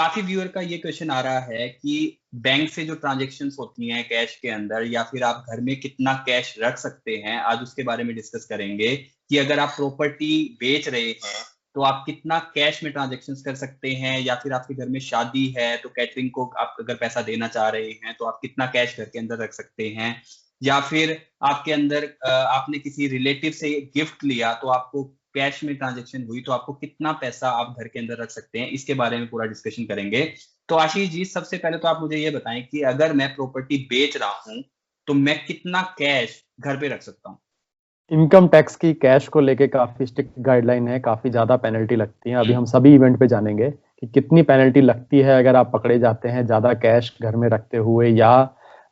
काफी व्यूअर का ये क्वेश्चन आ रहा है कि बैंक से जो ट्रांजेक्शन्स होती हैं कैश के अंदर, या फिर आप घर में कितना कैश रख सकते हैं, आज उसके बारे में डिस्कस करेंगे कि अगर आप प्रॉपर्टी बेच रहे हैं तो आप कितना कैश में ट्रांजेक्शन्स कर सकते हैं, या फिर आपके घर में शादी है तो कैटरिंग को आप अगर पैसा देना चाह रहे हैं तो आप कितना कैश घर के अंदर रख सकते हैं, या फिर आपके अंदर आपने किसी रिलेटिव से गिफ्ट लिया तो आपको कैश में ट्रांजेक्शन हुई तो आपको कितना पैसा आप घर के अंदर रख सकते हैं, इसके बारे में पूरा डिस्कशन करेंगे। तो आशीष जी, सबसे पहले तो आप मुझे ये बताएं कि अगर मैं प्रॉपर्टी बेच रहा हूं तो मैं कितना कैश घर पे रख सकता हूं। इनकम टैक्स की कैश को लेके काफी स्ट्रिक्ट गाइडलाइन है, काफी ज्यादा पेनल्टी लगती है। अभी हम सभी इवेंट पे जानेंगे कि कितनी पेनल्टी लगती है अगर आप पकड़े जाते हैं ज्यादा कैश घर में रखते हुए या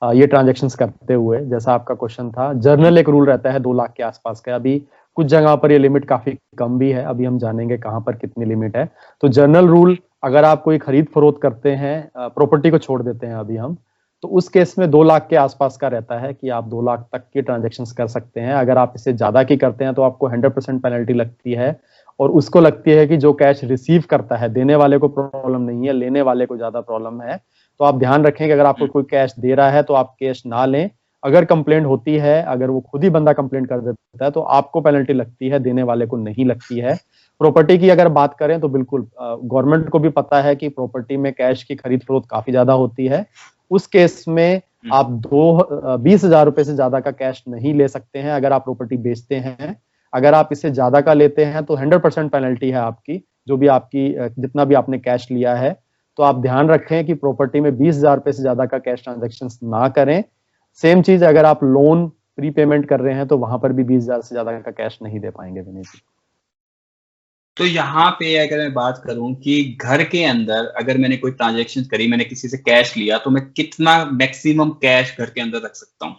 ये ट्रांजेक्शन्स करते हुए। जैसा आपका क्वेश्चन था, जर्नल एक रूल रहता है 2 लाख के आसपास का। अभी कुछ जगह पर ये लिमिट काफी कम भी है, अभी हम जानेंगे कहाँ पर कितनी लिमिट है। तो जर्नल रूल, अगर आप कोई खरीद फरोख्त करते हैं, प्रॉपर्टी को छोड़ देते हैं अभी हम, तो उस केस में 2 लाख के आसपास का रहता है कि आप 2 लाख तक की ट्रांजेक्शन्स कर सकते हैं। अगर आप इससे ज्यादा की करते हैं तो आपको 100% पेनल्टी लगती है, और उसको लगती है कि जो कैश रिसीव करता है, देने वाले को प्रॉब्लम नहीं है, लेने वाले को ज्यादा प्रॉब्लम है। तो आप ध्यान रखें कि अगर आपको कोई कैश दे रहा है तो आप कैश ना लें। अगर कंप्लेंट होती है, अगर वो खुद ही बंदा कंप्लेंट कर देता है तो आपको पेनल्टी लगती है, देने वाले को नहीं लगती है। प्रॉपर्टी की अगर बात करें तो बिल्कुल गवर्नमेंट को भी पता है कि प्रॉपर्टी में कैश की खरीद फरोख्त काफी ज्यादा होती है। उस केस में आप 20,000 रुपए से ज्यादा का कैश नहीं ले सकते हैं अगर आप प्रॉपर्टी बेचते हैं। अगर आप इससे ज्यादा का लेते हैं तो 100% पेनल्टी है आपकी, जो भी आपकी जितना भी आपने कैश लिया है। तो आप ध्यान रखें कि प्रॉपर्टी में 20,000 रुपए से ज्यादा का कैश ट्रांजेक्शन ना करें। सेम चीज अगर आप लोन प्रीपेमेंट कर रहे हैं तो वहां पर भी 20,000 से ज्यादा का कैश नहीं दे पाएंगे विनय जी। तो यहाँ पे अगर मैं बात करूं कि घर के अंदर अगर मैंने कोई ट्रांजेक्शन करी, मैंने किसी से कैश लिया, तो मैं कितना मैक्सिमम कैश घर के अंदर रख सकता हूँ।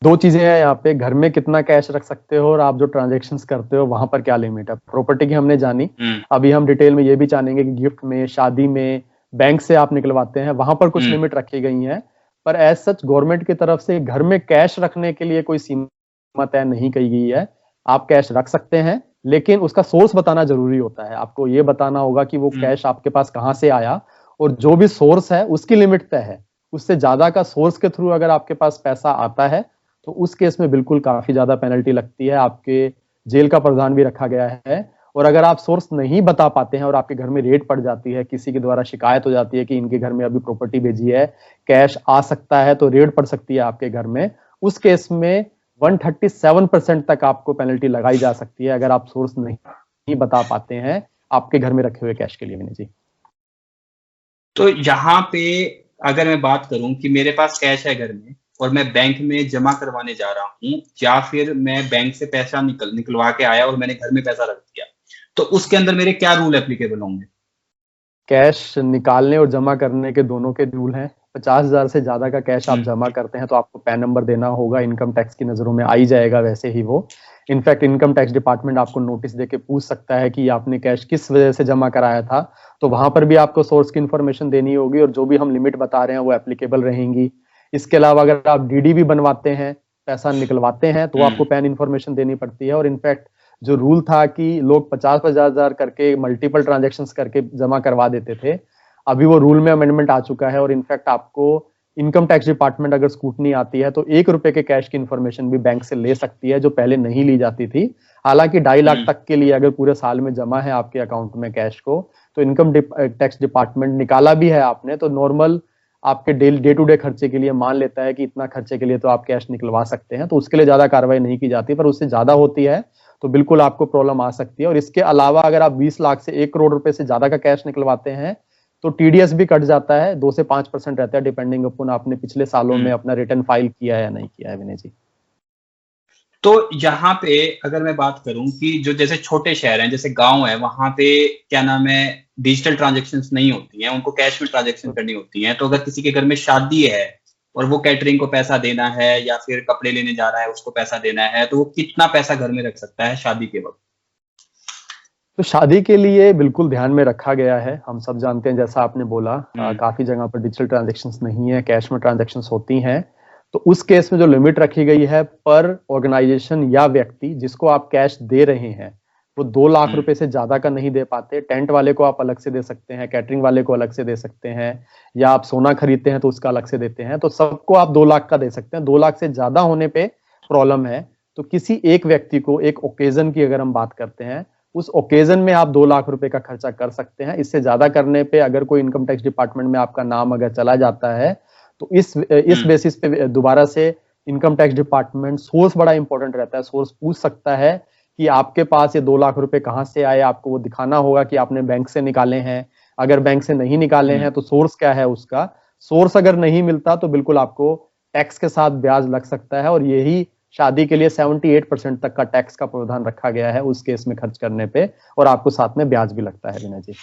2 चीजें हैं यहाँ पे, घर में कितना कैश रख सकते हो और आप जो ट्रांजेक्शन्स करते हो वहां पर क्या लिमिट है। प्रॉपर्टी की हमने जानी, अभी हम डिटेल में ये भी जानेंगे कि गिफ्ट में, शादी में, बैंक से आप निकलवाते हैं, वहां पर कुछ लिमिट रखी गई है। पर एज सच गवर्नमेंट की तरफ से घर में कैश रखने के लिए कोई सीमा तय नहीं की गई है। आप कैश रख सकते हैं, लेकिन उसका सोर्स बताना जरूरी होता है। आपको ये बताना होगा कि वो कैश आपके पास कहाँ से आया, और जो भी सोर्स है उसकी लिमिट तय है। उससे ज्यादा का सोर्स के थ्रू अगर आपके पास पैसा आता है तो उस केस में बिल्कुल काफी ज्यादा पेनल्टी लगती है, आपके जेल का प्रावधान भी रखा गया है। और अगर आप सोर्स नहीं बता पाते हैं और आपके घर में रेड पड़ जाती है, किसी के द्वारा शिकायत हो जाती है कि इनके घर में अभी प्रॉपर्टी भेजी है, कैश आ सकता है, तो रेड पड़ सकती है आपके घर में, उस केस में 137% तक आपको पेनल्टी लगाई जा सकती है अगर आप सोर्स नहीं बता पाते हैं आपके घर में रखे हुए कैश के लिए विनय जी। तो यहाँ पे अगर मैं बात करूं कि मेरे पास कैश है घर में और मैं बैंक में जमा करवाने जा रहा हूं, या फिर मैं बैंक से पैसा निकलवा के आया और मैंने घर में पैसा रख दिया, तो उसके अंदर मेरे क्या रूल एप्लीकेबल होंगे। कैश निकालने और जमा करने के दोनों के रूल हैं। 50,000 से ज्यादा का कैश आप जमा करते हैं तो आपको पैन नंबर देना होगा, इनकम टैक्स की नजरों में आई जाएगा वैसे ही वो। इनफैक्ट इनकम टैक्स डिपार्टमेंट आपको नोटिस देके पूछ सकता है कि आपने कैश किस वजह से जमा कराया था, तो वहां पर भी आपको सोर्स की इंफॉर्मेशन देनी होगी, और जो भी हम लिमिट बता रहे हैं वो एप्लीकेबल रहेंगी। इसके अलावा अगर आप डीडी भी बनवाते हैं, पैसा निकलवाते हैं, तो आपको पैन इंफॉर्मेशन देनी पड़ती है। और इनफैक्ट जो रूल था कि लोग 50,000 करके मल्टीपल ट्रांजेक्शन्स करके जमा करवा देते थे, अभी वो रूल में अमेंडमेंट आ चुका है। और इनफैक्ट आपको इनकम टैक्स डिपार्टमेंट अगर स्कूटनी आती है तो 1 रुपए के कैश की इंफॉर्मेशन भी बैंक से ले सकती है, जो पहले नहीं ली जाती थी। हालांकि 2.5 लाख तक के लिए अगर पूरे साल में जमा है आपके अकाउंट में कैश को, तो इनकम टैक्स डिपार्टमेंट निकाला भी है आपने, तो नॉर्मल आपके डे टू डे खर्चे के लिए मान लेता है कि इतना खर्चे के लिए तो आप कैश निकलवा सकते हैं, तो उसके लिए ज्यादा कार्रवाई नहीं की जाती। पर उससे ज्यादा होती है तो बिल्कुल आपको प्रॉब्लम आ सकती है। और इसके अलावा अगर आप 20 लाख से 1 करोड़ रुपए से ज्यादा का कैश निकलवाते हैं तो टीडीएस भी कट जाता है, 2 से 5% रहता है, डिपेंडिंग अपन आपने पिछले सालों में अपना रिटर्न फाइल किया है या नहीं किया है विनय जी। तो यहाँ पे अगर मैं बात करूं कि जो जैसे छोटे शहर हैं, जैसे गांव है, वहां पे क्या नाम है, डिजिटल ट्रांजेक्शन्स नहीं होती हैं, उनको कैश में ट्रांजेक्शन करनी होती हैं। तो अगर किसी के घर में शादी है और वो कैटरिंग को पैसा देना है, या फिर कपड़े लेने जा रहा है उसको पैसा देना है, तो वो कितना पैसा घर में रख सकता है शादी के वक्त। तो शादी के लिए बिल्कुल ध्यान में रखा गया है। हम सब जानते हैं, जैसा आपने बोला, काफी जगह पर डिजिटल ट्रांजेक्शन्स नहीं है, कैश में ट्रांजेक्शन्स होती हैं। तो उस केस में जो लिमिट रखी गई है पर ऑर्गेनाइजेशन या व्यक्ति जिसको आप कैश दे रहे हैं, वो 2 लाख रुपए से ज्यादा का नहीं दे पाते। टेंट वाले को आप अलग से दे सकते हैं, कैटरिंग वाले को अलग से दे सकते हैं, या आप सोना खरीदते हैं तो उसका अलग से देते हैं, तो सबको आप 2 लाख का दे सकते हैं। 2 लाख से ज्यादा होने पे प्रॉब्लम है, तो किसी एक व्यक्ति को एक ओकेजन की अगर हम बात करते हैं, उस ओकेजन में आप 2 लाख रुपए का खर्चा कर सकते हैं। इससे ज्यादा करने पे अगर कोई इनकम टैक्स डिपार्टमेंट में आपका नाम अगर चला जाता है, तो इस बेसिस पे दोबारा से इनकम टैक्स डिपार्टमेंट, सोर्स बड़ा इंपॉर्टेंट रहता है, सोर्स पूछ सकता है कि आपके पास ये 2 लाख रुपए कहां से आए। आपको वो दिखाना होगा कि आपने बैंक से निकाले हैं। अगर बैंक से नहीं निकाले हैं तो सोर्स क्या है उसका। सोर्स अगर नहीं मिलता तो बिल्कुल आपको टैक्स के साथ ब्याज लग सकता है, और यही शादी के लिए 78% तक का टैक्स का प्रावधान रखा गया है उस केस में खर्च करने पे, और आपको साथ में ब्याज भी लगता है। विनय जी,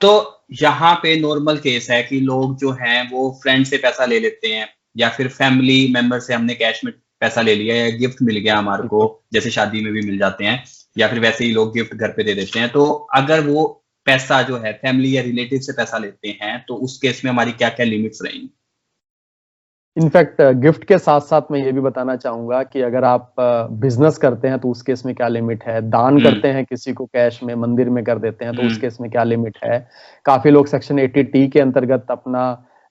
तो यहाँ पे नॉर्मल केस है कि लोग जो हैं वो फ्रेंड से पैसा ले लेते हैं, या फिर फैमिली मेंबर से हमने कैश में पैसा ले लिया या गिफ्ट मिल गया हमारे को, जैसे शादी में भी मिल जाते हैं, या फिर वैसे ही लोग गिफ्ट घर पे दे देते हैं। तो अगर वो पैसा जो है फैमिली या रिलेटिव से पैसा लेते हैं, तो उस केस में हमारी क्या क्या लिमिट्स रहेंगी? इनफैक्ट गिफ्ट के साथ साथ मैं ये भी बताना चाहूंगा कि अगर आप बिजनेस करते हैं तो उस केस में क्या लिमिट है, दान करते हैं किसी को कैश में, मंदिर में कर देते हैं तो उस केस में क्या लिमिट है। काफी लोग सेक्शन 80T के अंतर्गत अपना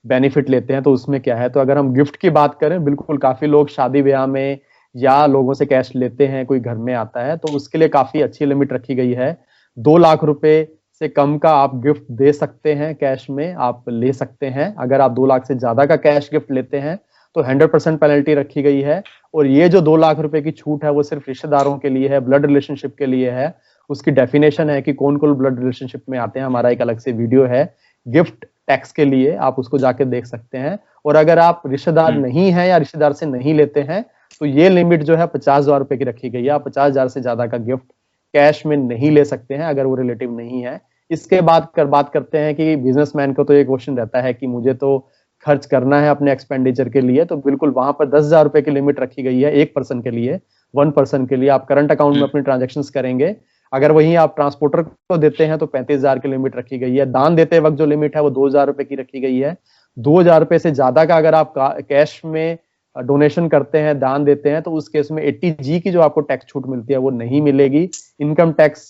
बेनिफिट लेते हैं, तो उसमें क्या है। तो अगर हम गिफ्ट की बात करें, बिल्कुल काफी लोग शादी ब्याह में या लोगों से कैश लेते हैं, कोई घर में आता है तो उसके लिए काफी अच्छी लिमिट रखी गई है। 2 लाख रुपए से कम का आप गिफ्ट दे सकते हैं, कैश में आप ले सकते हैं। अगर आप 2 लाख से ज्यादा का कैश गिफ्ट लेते हैं तो 100% पेनल्टी रखी गई है। और ये जो 2 लाख रुपए की छूट है वो सिर्फ रिश्तेदारों के लिए है, ब्लड रिलेशनशिप के लिए है। उसकी डेफिनेशन है कि कौन कौन ब्लड रिलेशनशिप में आते हैं, हमारा एक अलग से वीडियो है गिफ्ट टैक्स के लिए, आप उसको जाके देख सकते हैं। और अगर आप रिश्तेदार नहीं है या रिश्तेदार से नहीं लेते हैं तो ये लिमिट जो है 50,000 रुपए की रखी गई है। आप 50,000 से ज्यादा का गिफ्ट कैश में नहीं ले सकते हैं अगर वो रिलेटिव नहीं है। इसके बाद बात करते हैं कि बिजनेसमैन को तो ये क्वेश्चन रहता है कि मुझे तो खर्च करना है अपने एक्सपेंडिचर के लिए, तो बिल्कुल वहां पर 10,000 रुपए की लिमिट रखी गई है एक पर्सन के लिए, 1 पर्सन के लिए। आप करंट अकाउंट में अपनी ट्रांजेक्शंस करेंगे, अगर वहीं आप ट्रांसपोर्टर को देते हैं तो 35,000 की लिमिट रखी गई है। दान देते वक्त जो लिमिट है वो 2,000 रुपए की रखी गई है। 2,000 रुपए से ज्यादा का अगर आप कैश में डोनेशन करते हैं, दान देते हैं, तो उस केस में 80G की जो आपको टैक्स छूट मिलती है वो नहीं मिलेगी। इनकम टैक्स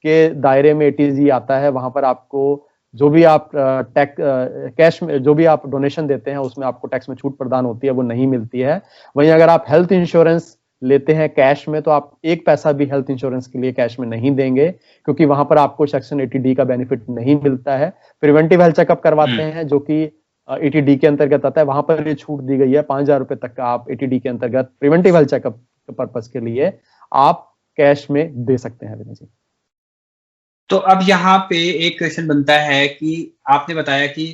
के दायरे में 80G आता है, वहां पर आपको जो भी आप कैश में जो भी आप डोनेशन देते हैं उसमें आपको टैक्स में छूट प्रदान होती है, वो नहीं मिलती है। वहीं अगर आप हेल्थ इंश्योरेंस लेते हैं कैश में तो आप 1 पैसा भी हेल्थ इंश्योरेंस के लिए कैश में नहीं देंगे, क्योंकि वहां पर आपको सेक्शन 80D का बेनिफिट नहीं मिलता है। प्रिवेंटिव हेल्थ चेकअप करवाते हैं जो कि 80D के अंतर्गत आता है, वहां पर ये छूट दी गई है 5,000 रुपए तक का आप 80D के अंतर्गत प्रिवेंटिव हेल्थ चेकअप के पर्पज के लिए आप कैश में दे सकते हैं। विनय जी, तो अब यहाँ पे एक क्वेश्चन बनता है कि आपने बताया कि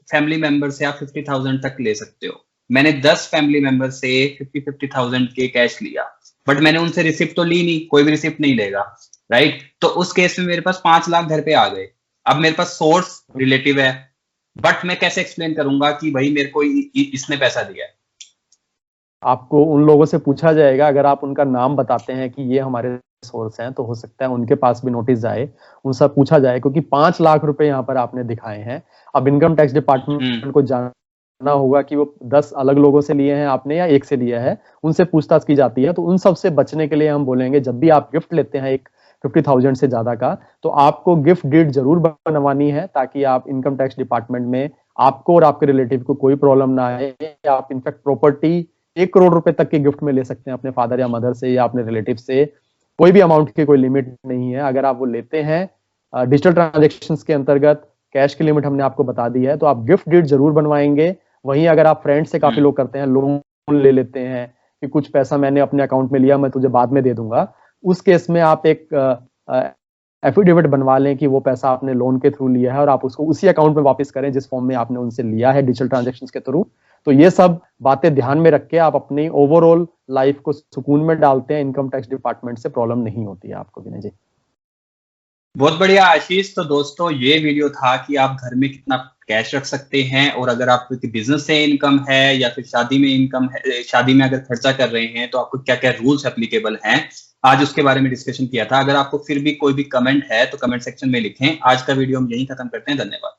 फैमिली मेंबर से आप 50,000 तक ले सकते हो। मैंने 10 फैमिली मेंबर से 50,000 के कैश लिया, बट मैंने उनसे रिसिप्ट तो ली नहीं, कोई भी रिसिप्ट नहीं लेगा, राइट? तो उस केस में मेरे पास 5 लाख घर पे आ गए। अब मेरे पास सोर्स रिलेटिव है, बट मैं कैसे एक्सप्लेन करूंगा कि भाई मेरे को इसने पैसा दिया है? आपको उन लोगों से पूछा जाएगा, अगर आप उनका नाम बताते हैं कि ये हमारे सोर्स हैं तो हो सकता है उनके पास भी नोटिस जाए, उनसे पूछा जाए, क्योंकि 5 लाख रुपए यहाँ पर आपने दिखाए हैं। अब इनकम टैक्स डिपार्टमेंट को जानना होगा कि वो 10 अलग लोगों से लिए हैं आपने या एक से लिया है, उनसे पूछताछ की जाती है। तो उन सब से बचने के लिए हम बोलेंगे, जब भी आप गिफ्ट लेते हैं एक 50,000 से ज्यादा का, तो आपको गिफ्ट डीड जरूर बनवानी है, ताकि आप इनकम टैक्स डिपार्टमेंट में आपको और आपके रिलेटिव को कोई प्रॉब्लम ना आए। आप इनफैक्ट प्रॉपर्टी 1 करोड़ रुपए तक के गिफ्ट में ले सकते हैं अपने फादर या मदर से या अपने रिलेटिव से, कोई भी अमाउंट की कोई लिमिट नहीं है। अगर आप वो लेते हैं डिजिटल ट्रांजेक्शन्स के अंतर्गत, कैश की लिमिट हमने आपको बता दी है, तो आप गिफ्ट डीड जरूर बनवाएंगे। वहीं अगर आप फ्रेंड से, काफी लोग करते हैं, लोन ले लेते हैं कि कुछ पैसा मैंने अपने अकाउंट में लिया, मैं तुझे बाद में दे दूंगा, उस केस में आप एक एफिडेविट बनवा लें कि वो पैसा आपने लोन के थ्रू लिया है और आप उसको उसी अकाउंट में वापस करें जिस फॉर्म में आपने उनसे लिया है डिजिटल ट्रांजेक्शन्स के थ्रू। तो ये सब बातें ध्यान में रख के आप अपनी ओवरऑल लाइफ को सुकून में डालते हैं, इनकम टैक्स डिपार्टमेंट से प्रॉब्लम नहीं होती है आपको। विनय जी, बहुत बढ़िया आशीष। तो दोस्तों, ये वीडियो था कि आप घर में कितना कैश रख सकते हैं, और अगर आपको बिजनेस से इनकम है या फिर शादी में इनकम है, शादी में अगर खर्चा कर रहे हैं तो आपको क्या क्या रूल्स एप्लीकेबल हैं, आज उसके बारे में डिस्कशन किया था। अगर आपको फिर भी कोई भी कमेंट है तो कमेंट सेक्शन में लिखें। आज का वीडियो हम यहीं खत्म करते हैं। धन्यवाद।